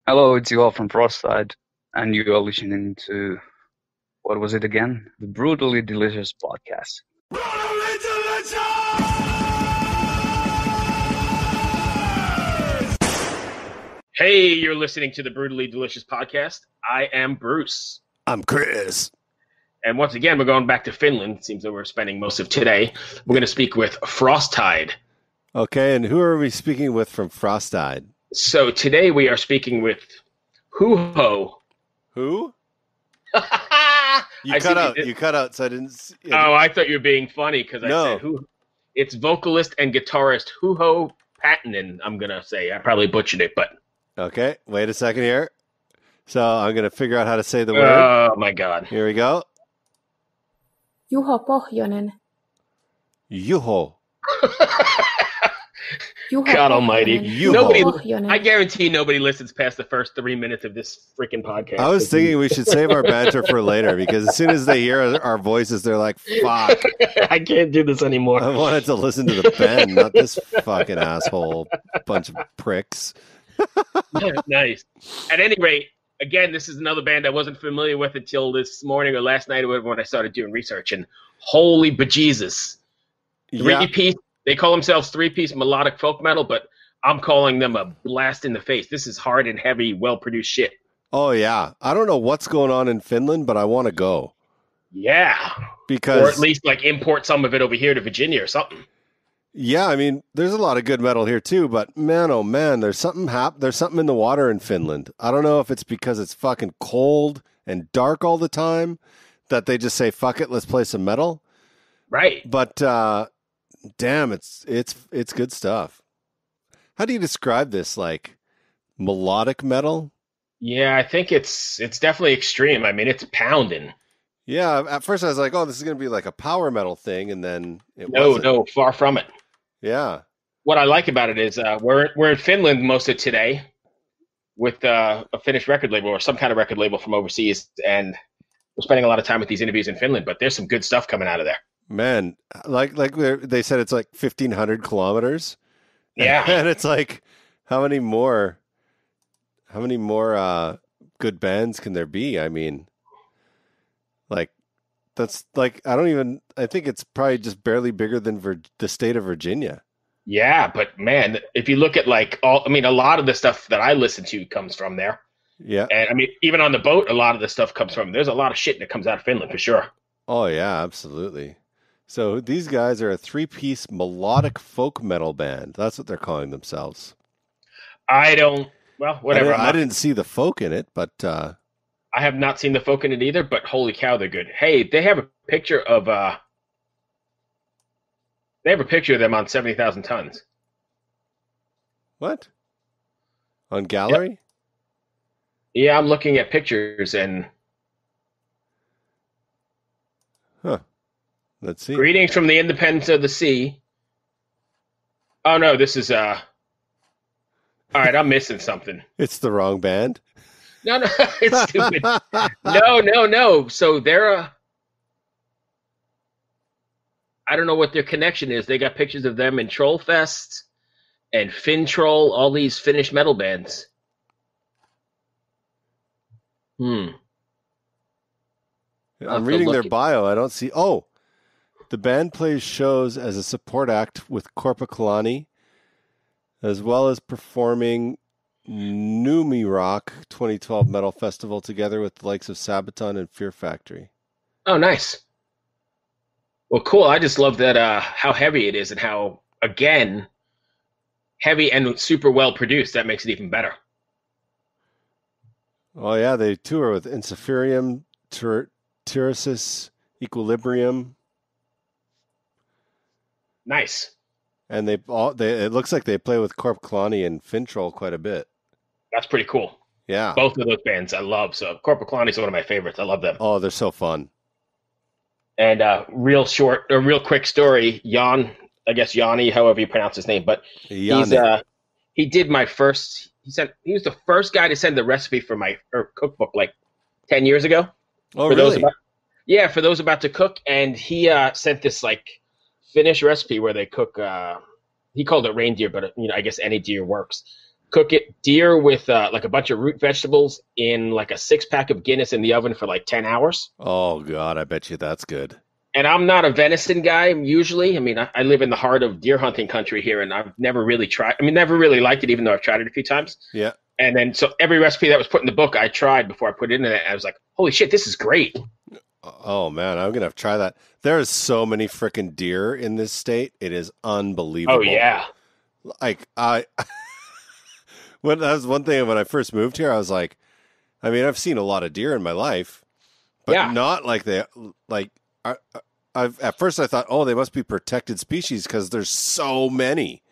Hello, it's Juho from Frosttide, and you are listening to, what was it again? The Brutally Delicious podcast. Brutally delicious! Hey, you're listening to the Brutally Delicious podcast. I am Bruce. I'm Chris. And once again, we're going back to Finland. It seems that we're spending most of today. We're going to speak with Frosttide. Okay, and who are we speaking with from Frosttide? So today we are speaking with Juho. Who? You I cut out. see- You cut out, so I didn't. Oh, I thought you were being funny because I No. said who. It's vocalist and guitarist Juho Patinen, I'm going to say. I probably butchered it, but... Okay, wait a second here. So I'm going to figure out how to say the word. Oh, my God. Here we go. Juho Pohjonen. Juho. Juho God almighty. Juho. Nobody, Pohjonen. I guarantee nobody listens past the first 3 minutes of this freaking podcast. I was thinking we should save our banter for later because as soon as they hear our voices, they're like, fuck. I can't do this anymore. I wanted to listen to the band, not this fucking asshole bunch of pricks. Nice. At any rate, again, this is another band I wasn't familiar with until this morning or last night or whatever when I started doing research. And holy bejesus. Yeah. Three-piece. They call themselves three-piece melodic folk metal, but I'm calling them a blast in the face. This is hard and heavy, well-produced shit. Oh, yeah. I don't know what's going on in Finland, but I want to go. Yeah. Because, Or at least like import some of it over here to Virginia or something. yeah, I mean, there's a lot of good metal here too, but man, oh man, there's something in the water in Finland. I don't know if it's because it's fucking cold and dark all the time that they just say, fuck it, let's play some metal. Right. But, damn, it's good stuff. How do you describe this? Like melodic metal? Yeah, I think it's definitely extreme. I mean, it's pounding. Yeah, at first I was like, oh, this is going to be like a power metal thing, and then it No, wasn't. no, far from it. Yeah. What I like about it is we're in Finland most of today with a Finnish record label or some kind of record label from overseas, and we're spending a lot of time with these interviews in Finland. But there's some good stuff coming out of there. Man, like they said, it's like 1,500 kilometers. Yeah, And it's like, how many more good bands can there be? I mean, like, that's like, I think it's probably just barely bigger than the state of Virginia. yeah. But man, if you look at a lot of the stuff that I listen to comes from there. Yeah. And I mean, even on the boat, a lot of the stuff comes from. There's a lot of shit that comes out of Finland for sure. Oh, yeah, absolutely. So these guys are a three-piece melodic folk metal band. That's what they're calling themselves. Whatever. I didn't see the folk in it, but I have not seen the folk in it either, but holy cow, they're good. Hey, they have a picture of them on 70,000 tons. what? On gallery? Yeah, I'm looking at pictures and Huh. Let's see. greetings from the independence of the sea. Oh no, this is all right, I'm missing something. It's the wrong band. No, it's stupid. No. So they're I don't know what their connection is. They got pictures of them in Trollfest and Finn Troll, all these Finnish metal bands. I'm have to reading their look. bio. I don't see. Oh, the band plays shows as a support act with Korpa Kalani, as well as performing Numi Rock 2012 Metal Festival together with the likes of Sabaton and Fear Factory. Oh, nice. Well, cool. I just love that how heavy it is and how, again, heavy and super well produced. That makes it even better. Oh yeah, they tour with Insiferium, Tyresis, Equilibrium, Nice. and it looks like they play with Korp Kalani and Fintroll quite a bit. That's pretty cool. Yeah. Both of those bands I love. So Corporal Kalani is one of my favorites. I love them. Oh, they're so fun. And real quick story. I guess Yanni, however you pronounce his name, but he did my first. He was the first guy to send the recipe for my cookbook like 10 years ago. Oh, for really? For those about to cook, and he sent this like Finnish recipe where they cook. He called it reindeer, but I guess any deer works. cook it deer with like a bunch of root vegetables in like a 6-pack of Guinness in the oven for like 10 hours. Oh, God, I bet you that's good. And I'm not a venison guy usually. I mean, I live in the heart of deer hunting country here, and I've never really tried. I mean, never really liked it, even though I've tried it a few times. Yeah. And then, so every recipe that was put in the book, I tried before I put it in it. I was like, holy shit, this is great. Oh, man, I'm going to have to try that. There's so many freaking deer in this state. It is unbelievable. Oh, yeah. Like, that was one thing when I first moved here. I was like, I mean, I've seen a lot of deer in my life, but not like at first I thought, oh, they must be protected species because there's so many.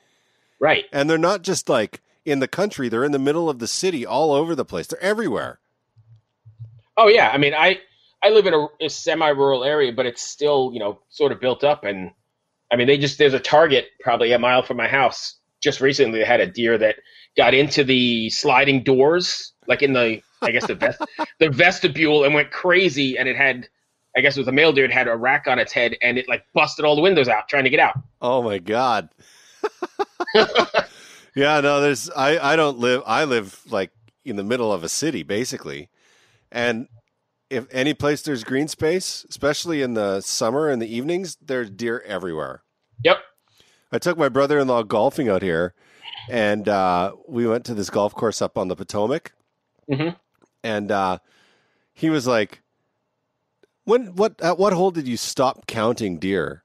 Right. And they're not just like in the country. They're in the middle of the city all over the place. They're everywhere. Oh, yeah. I mean, I live in a semi-rural area, but it's still, sort of built up. And I mean, there's a target probably a mile from my house. Just recently they had a deer that got into the sliding doors, like in the vestibule, and went crazy. And it had, I guess it was a male deer, it had a rack on its head, and it like busted all the windows out trying to get out. Oh my God. Yeah, no, I live like in the middle of a city basically. And if any place there's green space, especially in the summer and the evenings, there's deer everywhere. Yep. I took my brother-in-law golfing out here, and we went to this golf course up on the Potomac. Mm-hmm. And he was like, at what hole did you stop counting deer?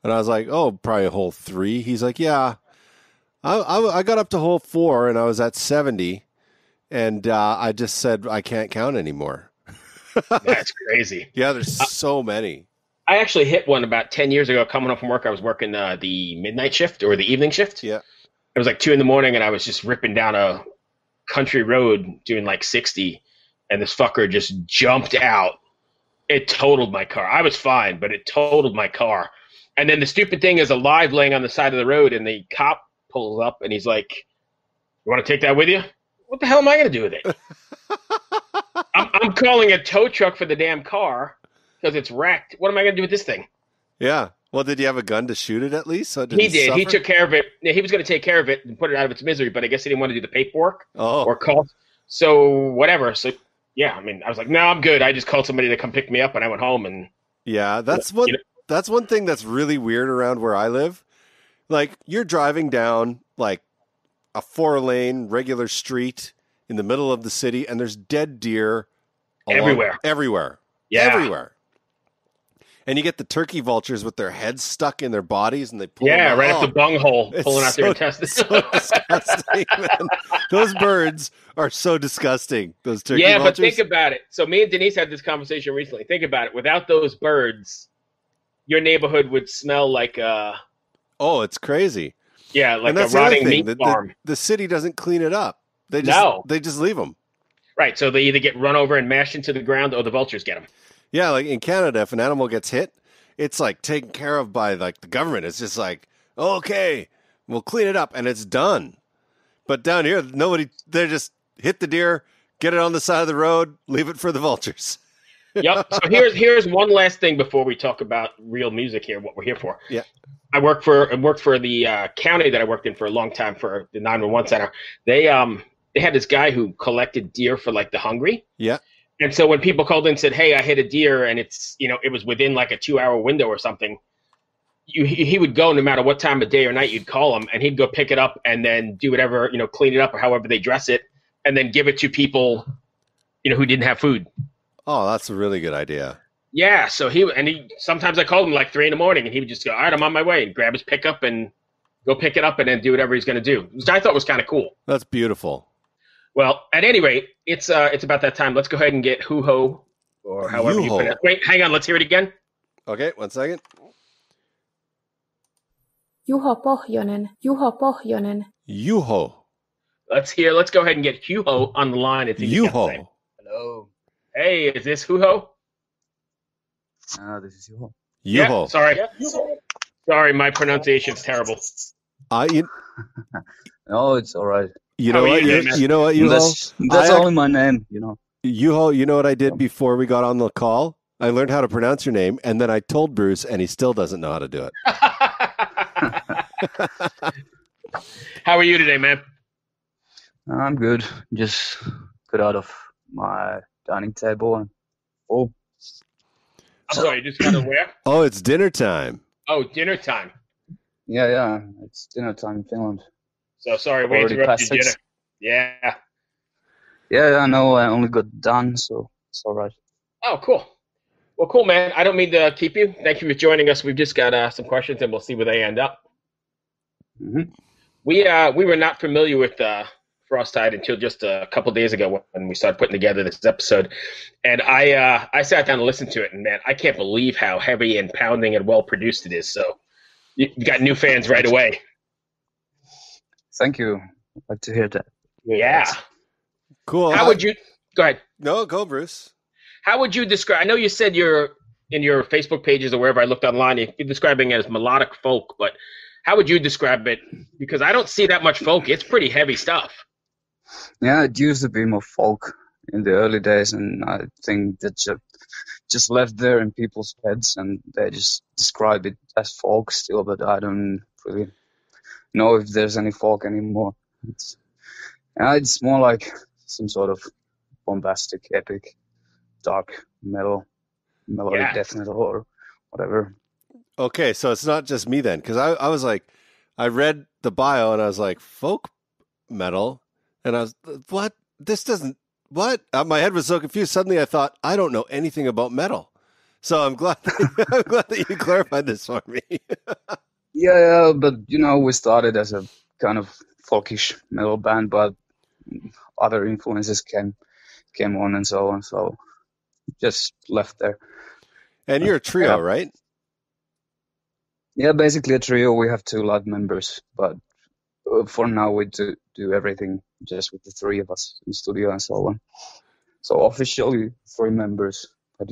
And I was like, oh, probably hole 3. He's like, yeah. I got up to hole 4 and I was at 70, and I just said I can't count anymore. That's crazy. Yeah, there's so many. I actually hit one about 10 years ago. Coming home from work, I was working the midnight shift or the evening shift. Yeah. It was like 2 a.m, and I was just ripping down a country road doing like 60, and this fucker just jumped out. It totaled my car. I was fine, but it totaled my car. And then the stupid thing is alive laying on the side of the road, and the cop pulls up, and he's like, you want to take that with you? What the hell am I going to do with it? I'm calling a tow truck for the damn car because it's wrecked. What am I going to do with this thing? Yeah. Well, did you have a gun to shoot it at least? So he did. He took care of it. Yeah, he was going to take care of it and put it out of its misery, but I guess he didn't want to do the paperwork or call. So whatever. So yeah, I mean, I was like, no, I'm good. I just called somebody to come pick me up, and I went home. And yeah, that's one thing that's really weird around where I live. Like, you're driving down like a 4-lane regular street in the middle of the city, and there's dead deer everywhere. Yeah. Everywhere. And you get the turkey vultures with their heads stuck in their bodies, and they pull them right up the bunghole, pulling out their intestines. So disgusting, man. Those birds are so disgusting, those turkey vultures. Yeah, but think about it. So me and Denise had this conversation recently. Think about it. Without those birds, your neighborhood would smell like oh, it's crazy. Yeah, like a rotting meat farm. The city doesn't clean it up. They just leave them. Right, so they either get run over and mashed into the ground, or the vultures get them. Yeah, like in Canada, if an animal gets hit, it's like taken care of by like the government. It's just like, okay, we'll clean it up and it's done. But down here, they just hit the deer, get it on the side of the road, leave it for the vultures. Yep. So here's one last thing before we talk about real music here, what we're here for. Yeah. I worked for the county that I worked in for a long time for the 911 center. They had this guy who collected deer for like the hungry. Yeah. And so when people called in and said, hey, I hit a deer, and it's, it was within like a 2-hour window or something, he would go no matter what time of day or night you'd call him, and he'd go pick it up and then do whatever, clean it up or however they dress it, and then give it to people, who didn't have food. Oh, that's a really good idea. Yeah. So he sometimes I called him like 3 a.m, and he would just go, all right, I'm on my way, and grab his pickup and go pick it up and then do whatever he's going to do, which I thought was kind of cool. That's beautiful. Well, at any rate, it's about that time. Let's go ahead and get Juho, or however you pronounce it. Wait, hang on. Let's hear it again. Okay, 1 second. Juho Pohjonen, Juho Pohjonen. Juho. Let's go ahead and get Juho on the line. It's Juho. Hello. Hey, is this Juho? This is Juho. Juho. Yeah, sorry. Sorry, my pronunciation's terrible. No, it's all right. You know what, Juho? That's only my name, Juho, you know what I did before we got on the call? I learned how to pronounce your name, and then I told Bruce, and he still doesn't know how to do it. How are you today, man? I'm good. Just got out of my dining table and oh, I'm sorry, you just got aware? Oh, it's dinner time. Oh, dinner time. yeah, it's dinner time in Finland. So sorry, we Already interrupted past dinner. 6. Yeah. Yeah, I know. I only got done, so it's all right. Oh, cool. Well, cool, man. I don't mean to keep you. Thank you for joining us. We've just got some questions, and we'll see where they end up. Mm-hmm. We were not familiar with Frosttide until just a couple days ago when we started putting together this episode, and I sat down and listened to it, and man, I can't believe how heavy and pounding and well produced it is. So you got new fans right away. Thank you. I'd like to hear that. Yeah. Cool. How would you go ahead? No, go, Bruce. How would you describe? I know you said you're in your Facebook pages or wherever I looked online, you're describing it as melodic folk, but how would you describe it? Because I don't see that much folk. It's pretty heavy stuff. Yeah, it used to be more folk in the early days, and I think that just left there in people's heads, and they just describe it as folk still, but I don't really know if there's any folk anymore. It's more like some sort of bombastic, epic, dark metal, melodic death metal or whatever. Okay, so it's not just me then, because I was like, I read the bio and I was like, folk metal, and I was, what? This doesn't, what? My head was so confused. Suddenly I thought, I don't know anything about metal. So I'm glad that you clarified this for me. Yeah, but we started as a kind of folkish metal band, but other influences came on and so on, so just left there. And you're a trio, right? Yeah, basically a trio. We have 2 live members, but for now we do everything just with the 3 of us in studio and so on. So officially 3 members, but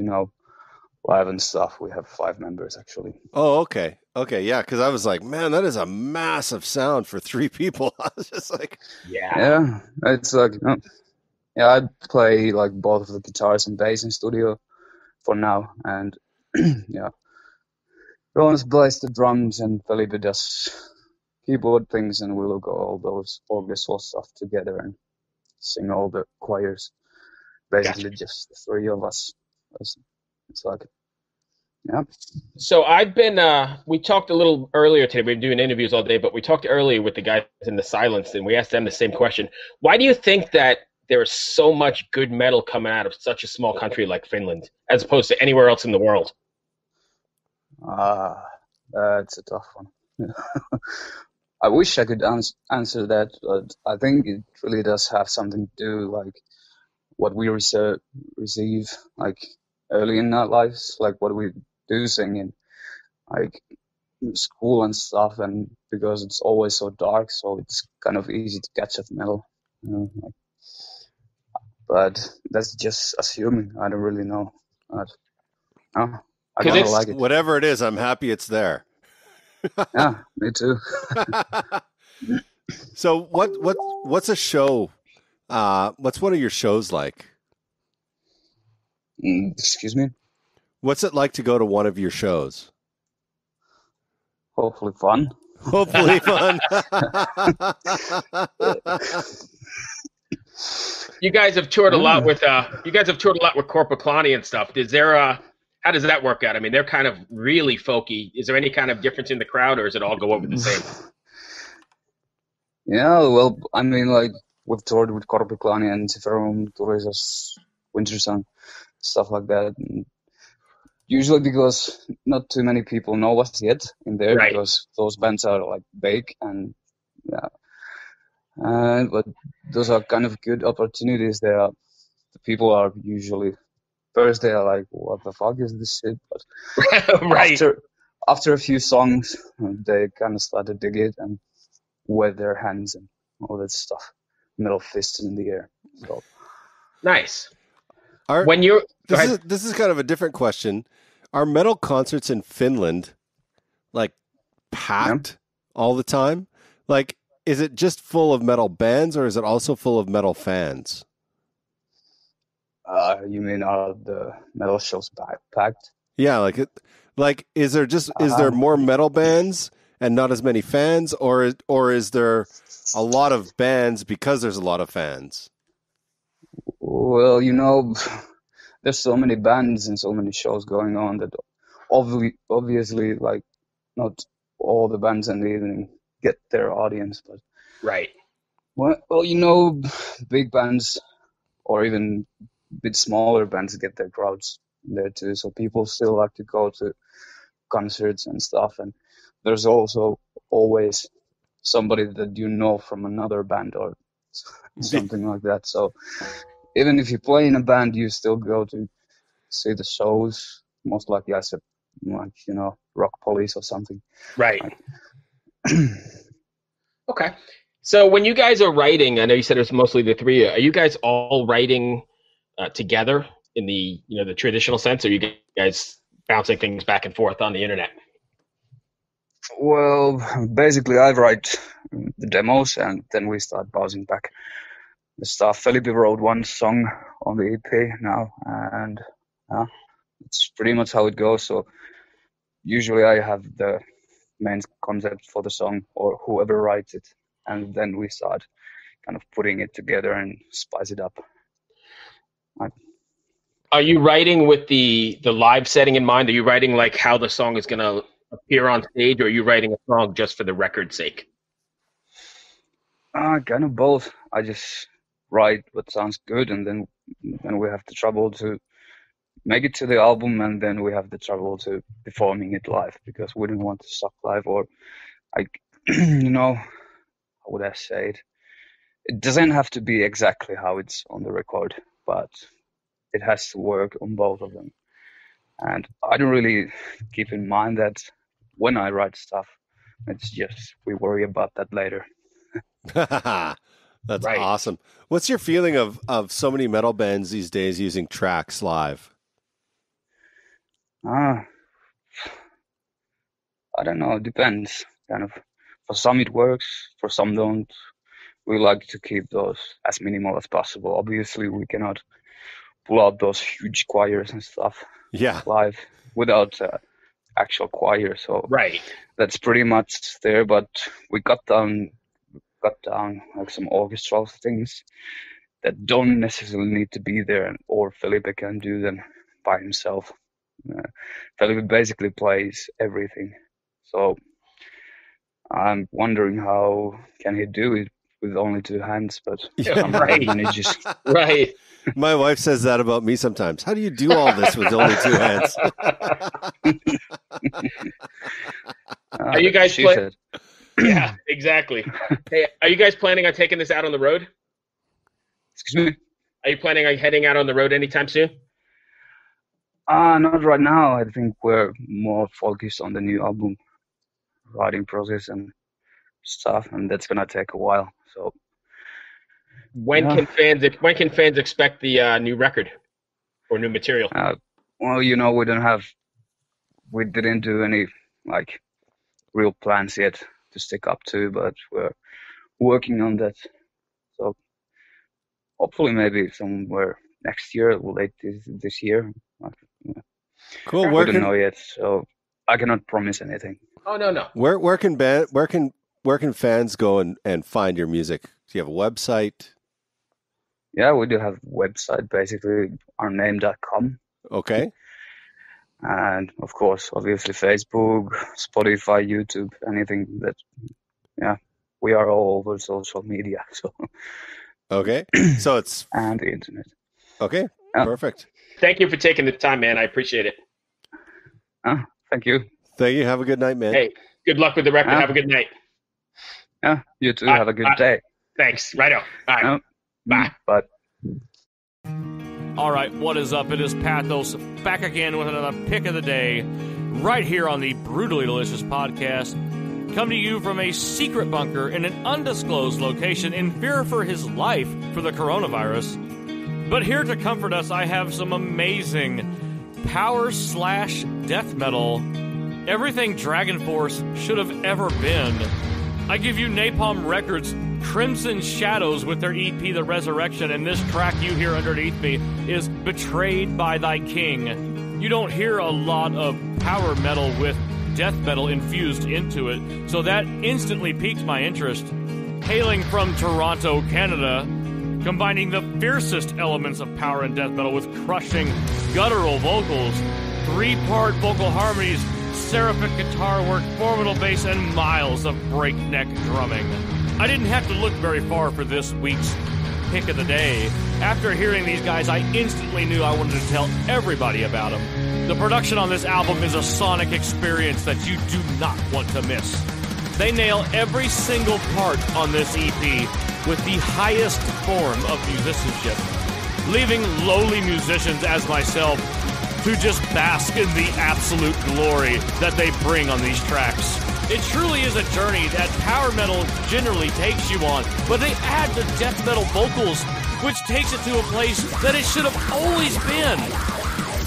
live and stuff, we have 5 members actually. Oh, okay. Okay, yeah, because I was like, man, that is a massive sound for 3 people. I was just like... Yeah, it's like... I play like both of the guitars and bass in studio for now, and yeah. Ronas plays the drums and Felipe does keyboard things, and we'll go all those orchestral stuff together and sing all the choirs. Basically just the 3 of us. It's like... Yeah. So I've been, we talked a little earlier today. We've been doing interviews all day, but we talked earlier with the guys in the Silence, and we asked them the same question. Why do you think that there is so much good metal coming out of such a small country like Finland, as opposed to anywhere else in the world? That's a tough one. I wish I could answer that, but I think it really does have something to do, like, what we receive, like, early in our lives, like what we do sing in, like, school and stuff, and because it's always so dark, so it's kind of easy to catch up metal, but that's just assuming. I don't really know. I kind of like it. Whatever it is, I'm happy it's there. Yeah, me too. So what's a show? What's one of your shows like? Excuse me? What's it like to go to one of your shows? Hopefully fun. Hopefully fun. You guys have toured a lot with Corpaclani and stuff. How does that work out? I mean, they're kind of really folky. Is there any kind of difference in the crowd, or does it all go over the same? Yeah, well, I mean, like, we've toured with Corpaclani and Ciferum, Turisas, Wintersun, stuff like that. And usually because not too many people know us yet in there, right, because those bands are, like, big and, yeah. But those are kind of good opportunities. The people are usually... First, they are like, what the fuck is this shit? But right. After a few songs, they kind of start to dig it and wave their hands and all that stuff. Middle fists in the air. So. Nice. This is kind of a different question. Are metal concerts in Finland, like, packed all the time? Like, is it just full of metal bands, or is it also full of metal fans? You mean are the metal shows packed? Yeah, is there more metal bands and not as many fans, or is there a lot of bands because there's a lot of fans? Well, there's so many bands and so many shows going on that obviously, like, not all the bands in the evening get their audience, but right. Well, big bands or even a bit smaller bands get their crowds there too, so people still like to go to concerts and stuff, and there's also always somebody that from another band or something like that. So even if you play in a band, you still go to see the shows, most likely as Rock Police or something. Right. Okay. So when you guys are writing, I know you said it's mostly the three. Are you guys all writing together in the the traditional sense, or are you guys bouncing things back and forth on the internet? Well, basically, I write the demos and then we start bouncing back the stuff. Felipe wrote one song on the EP now, and it's pretty much how it goes. So usually I have the main concept for the song or whoever writes it, and then we start kind of putting it together and spice it up. Are you writing with the live setting in mind? Are you writing like how the song is going to appear on stage, or are you writing a song just for the record's sake? Kind of both. I just write what sounds good, and then we have the trouble to make it to the album, and then we have the trouble to performing it live, because we don't want to suck live, or like, how would I say it? It doesn't have to be exactly how it's on the record, but it has to work on both of them. And I don't really keep in mind that when I write stuff. It's just we worry about that later. That's right. Awesome. What's your feeling of so many metal bands these days using tracks live? I don't know. It depends. Kind of. For some it works. For some don't. We like to keep those as minimal as possible. Obviously, we cannot pull out those huge choirs and stuff live without actual choir. So right. That's pretty much there. But we cut down like some orchestral things that don't necessarily need to be there, or Felipe can do them by himself. Felipe basically plays everything. So I'm wondering how can he do it with only two hands, but right. manages. Right. My wife says that about me sometimes. How do you do all this with only two hands? Are you guys planning? Yeah, exactly. Hey, are you guys planning on taking this out on the road? Excuse me? Are you planning on heading out on the road anytime soon? Not right now. I think we're more focused on the new album writing process and stuff, and that's gonna take a while. So when can fans expect the new record or new material? Well, we didn't do any like real plans yet to stick up to, but we're working on that. So hopefully maybe somewhere next year or late this year. Cool. We don't know yet, so I cannot promise anything. Oh no. Where can fans go and find your music? Do you have a website? Yeah, we do have a website, basically ourname.com. Okay. And of course, obviously Facebook, Spotify, YouTube, anything that, we are all over social media. So. Okay. So it's. And the internet. Okay. Perfect. Thank you for taking the time, man. I appreciate it. Thank you. Thank you. Have a good night, man. Hey, good luck with the record. Have a good night. Yeah, you too. Have a good day. Thanks. Righto. All right. Bye. Bye. All right, what is up? It is Pathos back again with another pick of the day right here on the Brutally Delicious podcast. Come to you from a secret bunker in an undisclosed location in fear for his life for the coronavirus. But here to comfort us, I have some amazing power/death metal, everything Dragon Force should have ever been. I give you Napalm Records' Crimson Shadows with their EP, The Resurrection, and this track you hear underneath me is Betrayed by Thy King. You don't hear a lot of power metal with death metal infused into it, so that instantly piqued my interest. Hailing from Toronto, Canada, combining the fiercest elements of power and death metal with crushing, guttural vocals, 3-part vocal harmonies, seraphic guitar work, formidable bass, and miles of breakneck drumming. I didn't have to look very far for this week's pick of the day. After hearing these guys, I instantly knew I wanted to tell everybody about them. The production on this album is a sonic experience that you do not want to miss. They nail every single part on this EP with the highest form of musicianship, leaving lowly musicians as myself to just bask in the absolute glory that they bring on these tracks. It truly is a journey that power metal generally takes you on, but they add the death metal vocals, which takes it to a place that it should have always been.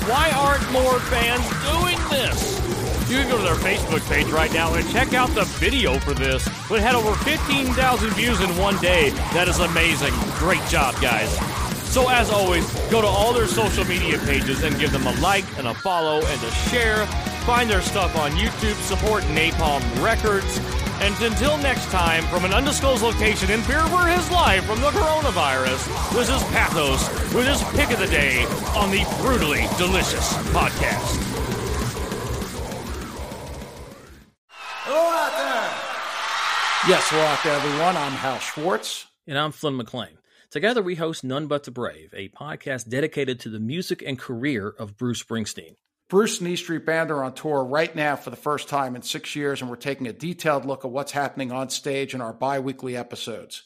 Why aren't more bands doing this? You can go to their Facebook page right now and check out the video for this. It had over 15,000 views in one day. That is amazing. Great job, guys. So as always, go to all their social media pages and give them a like and a follow and a share. Find their stuff on YouTube, support Napalm Records. And until next time, from an undisclosed location in fear for his life from the coronavirus, this is Pathos with his pick of the day on the Brutally Delicious podcast. Hello out there! Yes, hello out there, everyone. I'm Hal Schwartz. And I'm Flynn McLean. Together we host None But the Brave, a podcast dedicated to the music and career of Bruce Springsteen. Bruce and E Street Band are on tour right now for the first time in 6 years, and we're taking a detailed look at what's happening on stage in our bi-weekly episodes.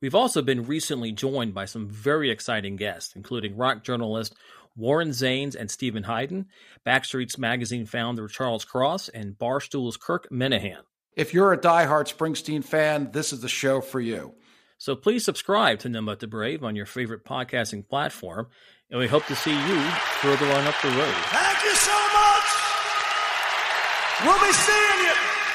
We've also been recently joined by some very exciting guests, including rock journalist Warren Zanes and Stephen Hayden, Backstreet's Magazine founder Charles Cross, and Barstool's Kirk Minahan. If you're a diehard Springsteen fan, this is the show for you. So please subscribe to None But the Brave on your favorite podcasting platform, and we hope to see you further on up the road. Thank you so much. We'll be seeing you.